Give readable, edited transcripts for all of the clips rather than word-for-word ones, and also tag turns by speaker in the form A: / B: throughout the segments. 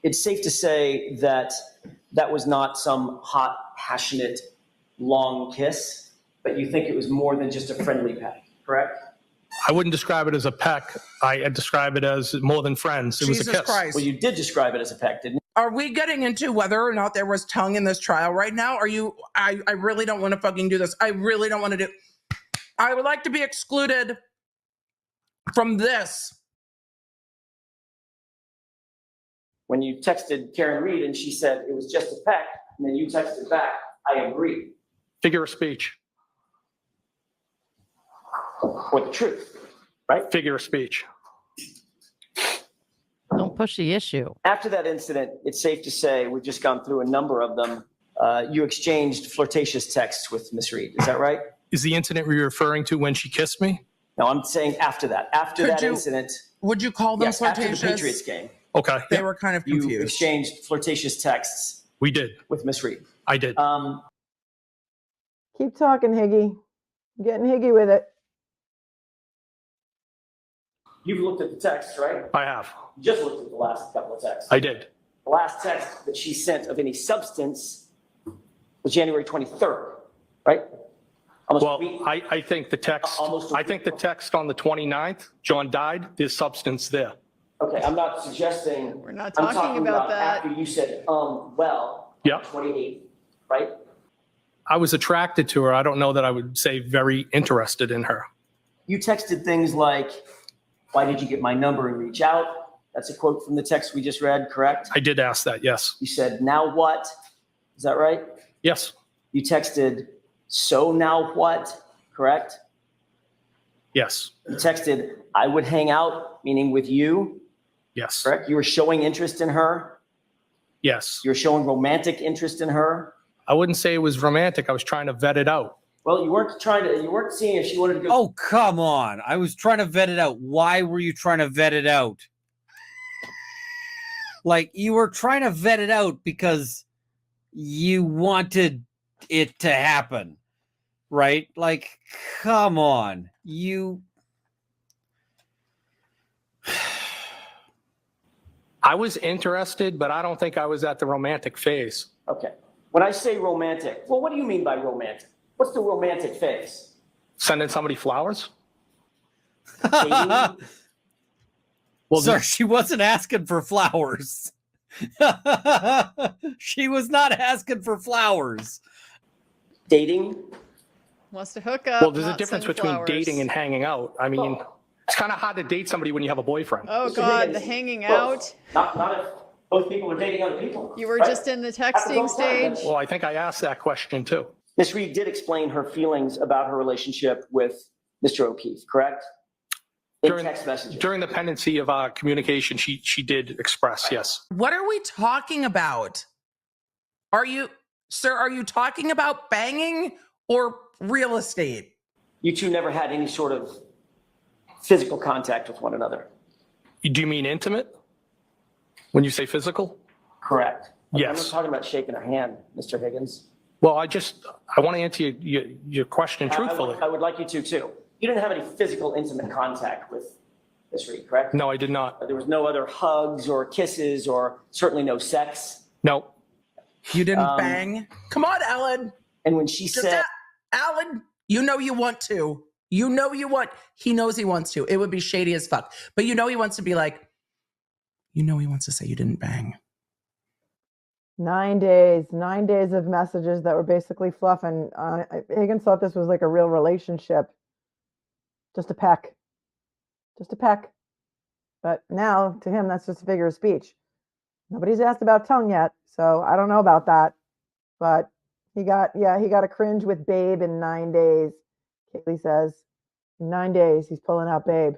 A: it's safe to say that that was not some hot, passionate, long kiss, but you think it was more than just a friendly peck, correct?
B: I wouldn't describe it as a peck. I describe it as more than friends. It was a kiss.
C: Christ.
A: Well, you did describe it as a peck, didn't you?
C: Are we getting into whether or not there was tongue in this trial right now? I really don't want to fucking do this. I really don't want to do. I would like to be excluded from this.
A: When you texted Karen Reed and she said it was just a peck, and then you texted back, I agree.
B: Figure of speech.
A: Or the truth, right?
B: Figure of speech.
D: Don't push the issue.
A: After that incident, it's safe to say, we've just gone through a number of them, you exchanged flirtatious texts with Miss Reed. Is that right?
B: Is the incident you're referring to when she kissed me?
A: No, I'm saying after that. After that incident.
C: Would you call them
A: yes,
C: flirtatious?
A: After the Patriots game.
B: Okay.
C: They were kind of confused.
A: You exchanged flirtatious texts.
B: We did.
A: With Miss Reed.
B: I did.
E: Keep talking, Higgy. Getting Higgy with it.
A: You've looked at the text, right?
B: I have.
A: You just looked at the last couple of texts.
B: I did.
A: The last text that she sent of any substance was January 23rd, right?
B: I think the text. I think the text on the 29th, John died. There's substance there.
A: Okay, I'm not suggesting.
D: We're not
A: I'm
D: talking about that.
A: After you said, well,
B: Yeah.
A: 28th, right?
B: I was attracted to her. I don't know that I would say very interested in her.
A: You texted things like, why did you get my number and reach out? That's a quote from the text we just read, correct?
B: I did ask that, yes.
A: You said, now what? Is that right?
B: Yes.
A: You texted, so now what? Correct?
B: Yes.
A: You texted, I would hang out, meaning with you.
B: Yes.
A: Correct? You were showing interest in her.
B: Yes.
A: You were showing romantic interest in her.
B: I wouldn't say it was romantic. I was trying to vet it out.
A: Well, you weren't seeing if she wanted to go.
F: Oh, come on. I was trying to vet it out. Why were you trying to vet it out? Like, you were trying to vet it out because you wanted it to happen, right? Like, come on.
B: I was interested, but I don't think I was at the romantic phase.
A: Okay. When I say romantic, well, what do you mean by romantic? What's the romantic phase?
B: Sending somebody flowers?
A: Dating?
F: Well, sir, she wasn't asking for flowers. She was not asking for flowers.
A: Dating?
D: Wants to hook up.
B: Well, there's a
D: not
B: difference
D: send
B: between
D: flowers.
B: dating and hanging out. I mean, it's kind of hard to date somebody when you have a boyfriend.
D: Oh,
A: Mr.
D: God,
A: Higgins,
D: the hanging
A: close.
D: out.
A: Not if both people are dating other people.
D: You were
A: right?
D: just in the
A: Happens all
D: texting
A: the time.
D: stage.
B: Well, I think I asked that question too.
A: Ms. Reed did explain her feelings about her relationship with Mr. O'Keefe, correct? In text messages.
B: During the pendency of our communication, she did express, yes.
C: What are we talking about? Are you talking about banging or real estate?
A: You two never had any sort of physical contact with one another.
B: Do you mean intimate when you say physical?
A: Correct. I'm not
B: Yes.
A: talking about shaking her hand, Mr. Higgins.
B: Well, I want to answer your question truthfully.
A: I would like you to, too. You didn't have any physical, intimate contact with Ms. Reed, correct?
B: No, I did not.
A: There was no other hugs or kisses or certainly no sex.
B: No.
C: You didn't bang? Come on, Ellen.
A: And when she said,
C: Alan, you know you want to. You know you want. He knows he wants to. It would be shady as fuck. But you know he wants to be like, he wants to say you didn't bang.
E: 9 days of messages that were basically fluff. And Higgins thought this was like a real relationship. Just a peck. But now to him, that's just a figure of speech. Nobody's asked about tongue yet. So I don't know about that. But he got a cringe with Babe in 9 days. Kaylee says, in 9 days, he's pulling out Babe.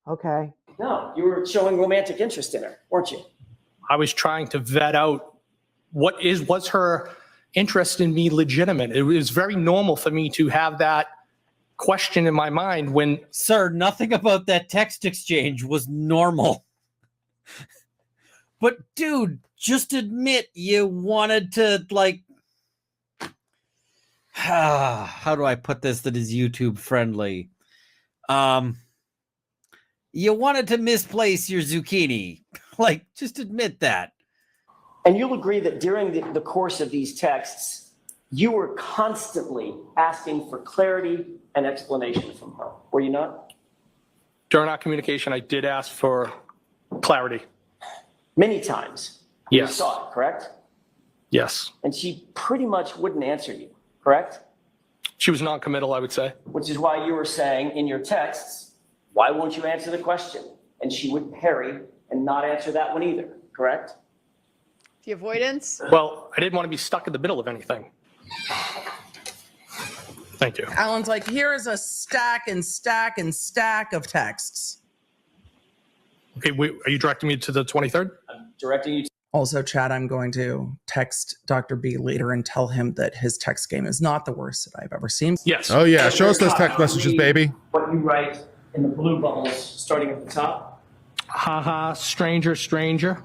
E: Okay.
A: no, you were showing romantic interest in her, weren't you?
B: I was trying to vet out was her interest in me legitimate? It was very normal for me to have that question in my mind when.
F: Sir, nothing about that text exchange was normal. But dude, just admit you wanted to, like, how do I put this that is YouTube friendly? You wanted to misplace your zucchini. Like, just admit that.
A: And you'll agree that during the course of these texts, you were constantly asking for clarity and explanation from her, were you not?
B: During our communication, I did ask for clarity.
A: Many times. You
B: Yes.
A: saw it, correct?
B: Yes.
A: And she pretty much wouldn't answer you, correct?
B: She was non-committal, I would say.
A: Which is why you were saying in your texts, why won't you answer the question? And she would parry and not answer that one either, correct?
D: The avoidance.
B: Well, I didn't want to be stuck in the middle of anything. Thank you.
C: Alan's like, here is a stack and stack and stack of texts.
B: Okay, are you directing me to the 23rd?
A: I'm directing you to
C: Also, Chad, I'm going to text Dr. B later and tell him that his text game is not the worst that I've ever seen.
B: Yes.
G: Oh yeah, show us those text messages, baby.
A: what you write in the blue bubbles starting at the top.
B: Haha, stranger, stranger.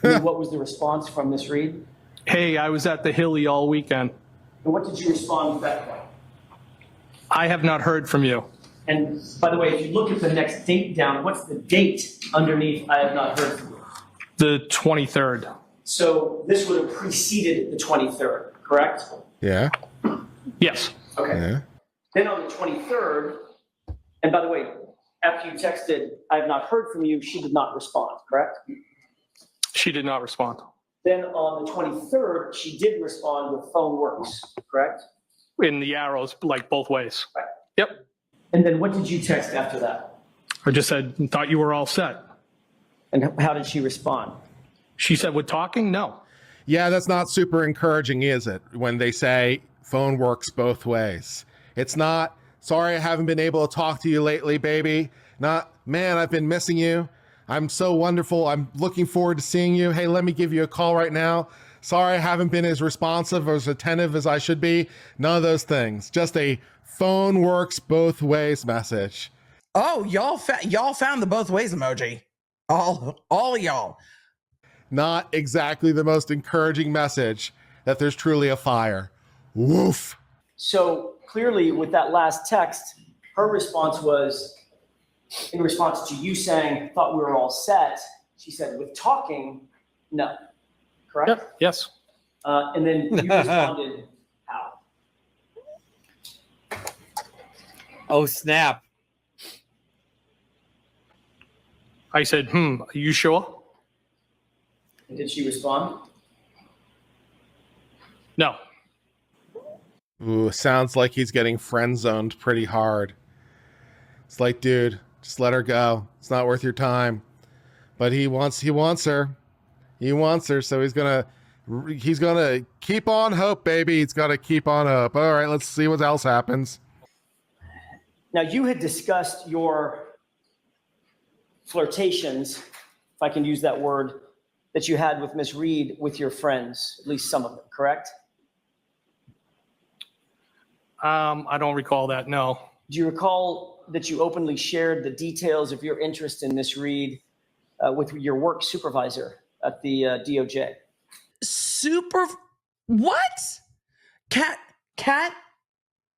A: And then what was the response from Miss Reed?
B: Hey, I was at the Hilly all weekend.
A: And what did you respond at that point?
B: I have not heard from you.
A: And by the way, if you look at the next date down, what's the date underneath I have not heard from you?
B: The 23rd.
A: So this would have preceded the 23rd, correct?
G: Yeah.
B: Yes.
A: Okay.
G: Yeah.
A: Then on the 23rd, and by the way, after you texted, I have not heard from you, she did not respond, correct?
B: She did not respond.
A: Then on the 23rd, she did respond with phone works, correct?
B: In the arrows, like both ways.
A: Right.
B: Yep.
A: And then what did you text after that?
B: I just said, thought you were all set.
A: And how did she respond?
B: She said, we're talking? No.
G: Yeah, that's not super encouraging, is it? When they say phone works both ways. It's not, sorry I haven't been able to talk to you lately, baby. Not, man, I've been missing you. I'm so wonderful. I'm looking forward to seeing you. Hey, let me give you a call right now. Sorry I haven't been as responsive or as attentive as I should be. None of those things. Just a phone works both ways message.
C: Oh, y'all found the both ways emoji. All of y'all.
G: Not exactly the most encouraging message that there's truly a fire. Woof.
A: So clearly with that last text, her response was, in response to you saying, thought we were all set, she said, with talking, no, correct?
B: Yep. Yes.
A: And then you responded, how?
F: Oh, snap.
B: I said, are you sure?
A: And did she respond?
B: No.
G: Ooh, sounds like he's getting friend zoned pretty hard. It's like, dude, just let her go. It's not worth your time. But he wants her. He wants her, so he's gonna keep on hope, baby. He's gotta keep on hope. All right, let's see what else happens.
A: Now you had discussed your flirtations, if I can use that word, that you had with Miss Reed with your friends, at least some of them, correct?
B: I don't recall that. No.
A: Do you recall that you openly shared the details of your interest in Miss Reed with your work supervisor at the DOJ?
C: What? Cat,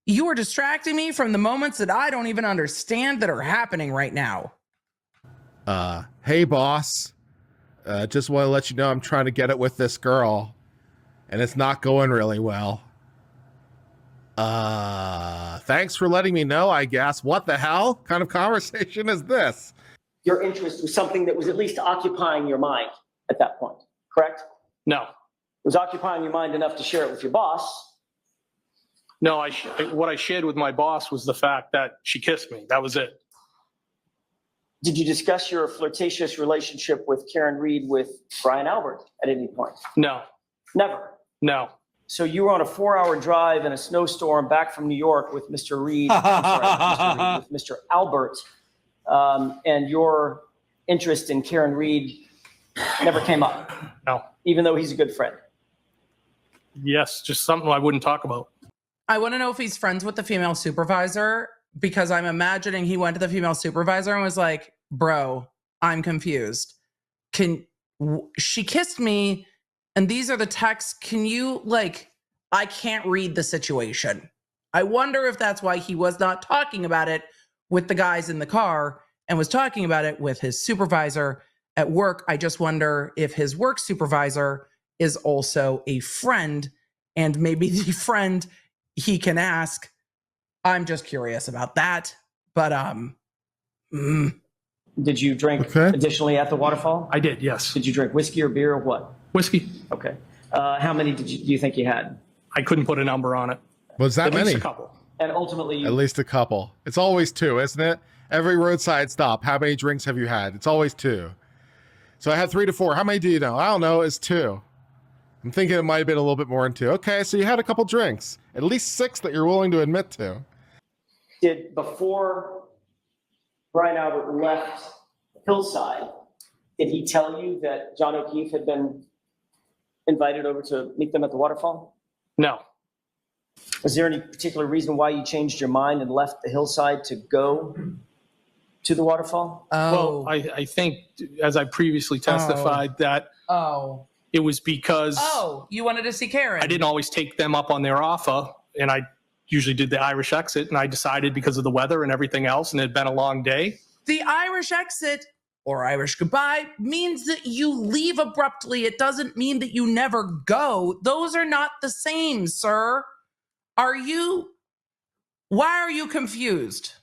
C: you are distracting me from the moments that I don't even understand that are happening right now.
G: Hey, boss. Just want to let you know I'm trying to get it with this girl, and it's not going really well. Thanks for letting me know, I guess. What the hell kind of conversation is this?
A: Your interest was something that was at least occupying your mind at that point, correct?
B: No.
A: It was occupying your mind enough to share it with your boss.
B: No, what I shared with my boss was the fact that she kissed me. That was it.
A: Did you discuss your flirtatious relationship with Karen Reed with Brian Albert at any point?
B: No.
A: Never.
B: No.
A: So you were on a 4-hour drive in a snowstorm back from New York with Mr. Reed, with Mr. Albert, and your interest in Karen Reed never came up.
B: No.
A: Even though he's a good friend.
B: Yes, just something I wouldn't talk about.
C: I want to know if he's friends with the female supervisor, because I'm imagining he went to the female supervisor and was like, bro, I'm confused. She kissed me and these are the texts. Can you, I can't read the situation. I wonder if that's why he was not talking about it with the guys in the car and was talking about it with his supervisor at work. I just wonder if his work supervisor is also a friend, and maybe the friend he can ask. I'm just curious about that. But
A: Did you drink
G: Okay.
A: additionally at the waterfall?
B: I did, yes.
A: Did you drink whiskey or beer or what?
B: Whiskey.
A: Okay. How many do you think you had?
B: I couldn't put a number on it.
G: Was that
B: At
G: many?
B: least a couple.
A: And ultimately,
G: At least a couple. It's always two, isn't it? Every roadside stop. How many drinks have you had? It's always two. So I had 3 to 4. How many do you know? I don't know. It's 2. I'm thinking it might have been a little bit more than 2. Okay, so you had a couple drinks. At least 6 that you're willing to admit to.
A: before Brian Albert left Hillside, did he tell you that John O'Keefe had been invited over to meet them at the waterfall?
B: No.
A: Was there any particular reason why you changed your mind and left the Hillside to go to the waterfall?
C: Oh,
B: Well, I think, as I previously testified, that
C: oh,
B: it was because
C: you wanted to see Karen.
B: I didn't always take them up on their offer, and I usually did the Irish exit, and I decided because of the weather and everything else, and it had been a long day.
C: The Irish exit or Irish goodbye means that you leave abruptly. It doesn't mean that you never go. Those are not the same, sir. Why are you confused?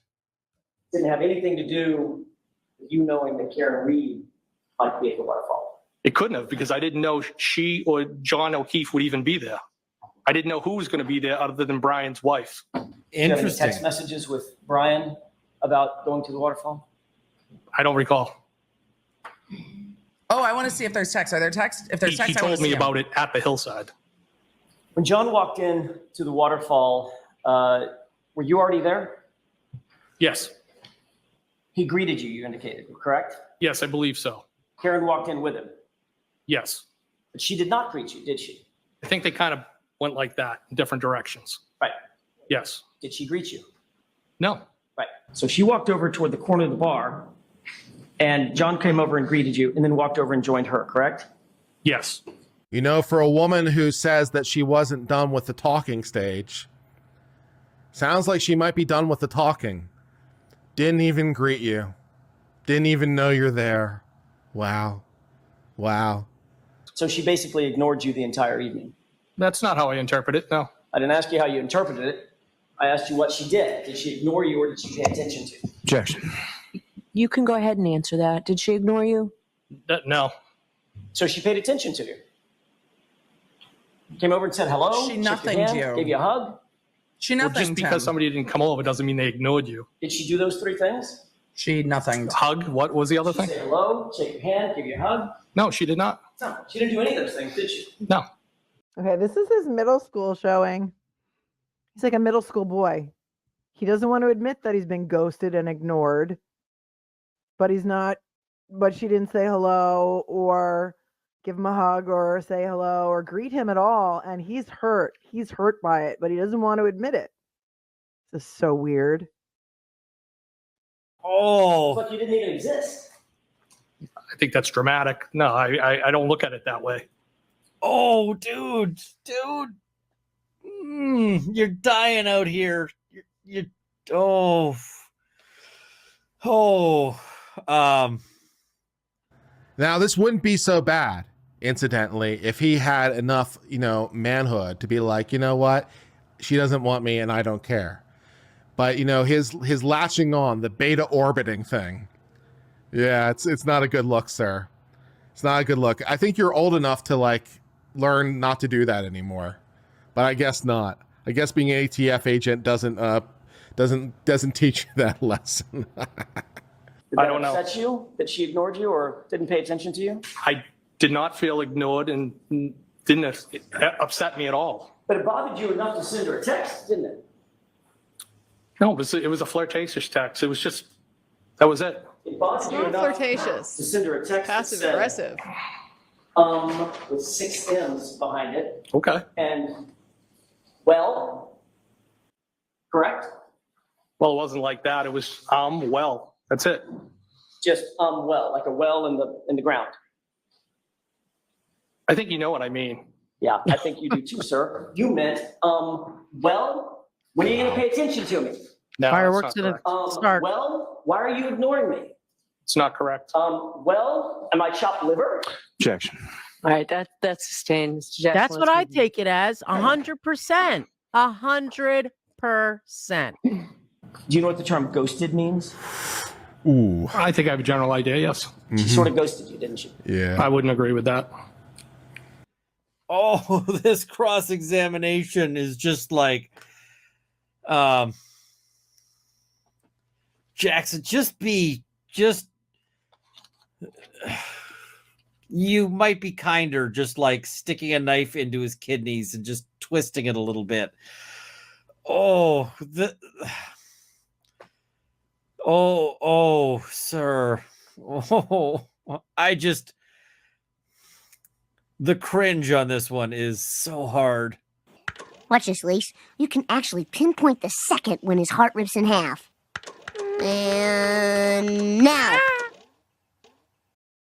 A: Didn't have anything to do with you knowing that Karen Reed might be at the waterfall.
B: It couldn't have, because I didn't know she or John O'Keefe would even be there. I didn't know who was going to be there other than Brian's wife.
A: Did you have any
F: Interesting.
A: text messages with Brian about going to the waterfall?
B: I don't recall.
C: Oh, I want to see if there's text. Are there texts? If there's
B: He
C: text, I want
B: told
C: to
B: me
C: see 'em.
B: about it at the Hillside.
A: When John walked in to the waterfall, were you already there?
B: Yes.
A: He greeted you, you indicated, correct?
B: Yes, I believe so.
A: Karen walked in with him,
B: Yes.
A: but she did not greet you, did she?
B: I think they kind of went like that in different directions.
A: Right.
B: Yes.
A: Did she greet you?
B: No.
A: Right. So she walked over toward the corner of the bar, and John came over and greeted you, and then walked over and joined her, correct?
B: Yes.
G: You know, for a woman who says that she wasn't done with the talking stage, sounds like she might be done with the talking. Didn't even greet you. Didn't even know you're there. Wow. Wow.
A: So she basically ignored you the entire evening.
B: That's not how I interpret it. No.
A: I didn't ask you how you interpreted it. I asked you what she did. Did she ignore you or did she pay attention to you?
B: Objection.
H: You can go ahead and answer that. Did she ignore you?
B: No.
A: So she paid attention to you. Came over and said hello.
C: She
A: shook your
C: nothinged
A: hand,
C: you.
A: Gave you a hug.
C: She
B: Well,
C: nothing.
B: just because somebody didn't come over doesn't mean they ignored you.
A: Did she do those 3 things?
C: She nothing.
B: Hug? What was the other
A: She
B: thing?
A: say hello, shake your hand, give you a hug.
B: No, she did not.
A: No, she didn't do any of those things, did she?
B: No.
E: Okay, this is his middle school showing. He's like a middle school boy. He doesn't want to admit that he's been ghosted and ignored, but she didn't say hello or give him a hug or say hello or greet him at all. And he's hurt. He's hurt by it, but he doesn't want to admit it. This is so weird.
F: Oh,
A: Look, you didn't even exist.
B: I think that's dramatic. No, I don't look at it that way.
F: oh, dude. You're dying out here. You're oh.
G: Now, this wouldn't be so bad, incidentally, if he had enough, manhood to be like, you know what? She doesn't want me and I don't care. But, his latching on, the beta orbiting thing. Yeah, it's not a good look, sir. It's not a good look. I think you're old enough to learn not to do that anymore. But I guess not. I guess being an ATF agent doesn't teach you that lesson.
A: Did
B: I
A: that
B: don't know.
A: upset you that she ignored you or didn't pay attention to you?
B: I did not feel ignored and didn't upset me at all.
A: But it bothered you enough to send her a text, didn't it?
B: No, it was a flirtatious text. It was just, that was it.
A: It bothered you
D: Not
A: enough
D: flirtatious.
A: to send her a text that
D: Passive
A: said,
D: aggressive.
A: with 6 M's behind it,
B: Okay.
A: and well, correct?
B: Well, it wasn't like that. It was, well, that's it.
A: Just well, like a well in the ground.
B: I think you know what I mean.
A: Yeah, I think you do too, sir. You meant well, when are you going to pay attention to me?
B: No,
H: Fireworks
B: that's not
H: at a
B: correct.
H: start.
A: Well, why are you ignoring me?
B: It's not correct.
A: Well, am I chopped liver?
I: Objection.
H: All right, that's sustained. Mr. Jackson,
J: That's what
H: let's
J: I
H: move on.
J: take it as. 100%. 100%.
A: Do you know what the term ghosted means?
G: Ooh.
B: I think I have a general idea, yes.
A: She sort of ghosted you, didn't she?
G: Yeah.
B: I wouldn't agree with that.
F: Oh, this cross-examination is just like, Jackson, you might be kinder, just like sticking a knife into his kidneys and just twisting it a little bit. Oh, sir. Oh, the cringe on this one is so hard.
K: Watch this, Lise. You can actually pinpoint the second when his heart rips in half. And now.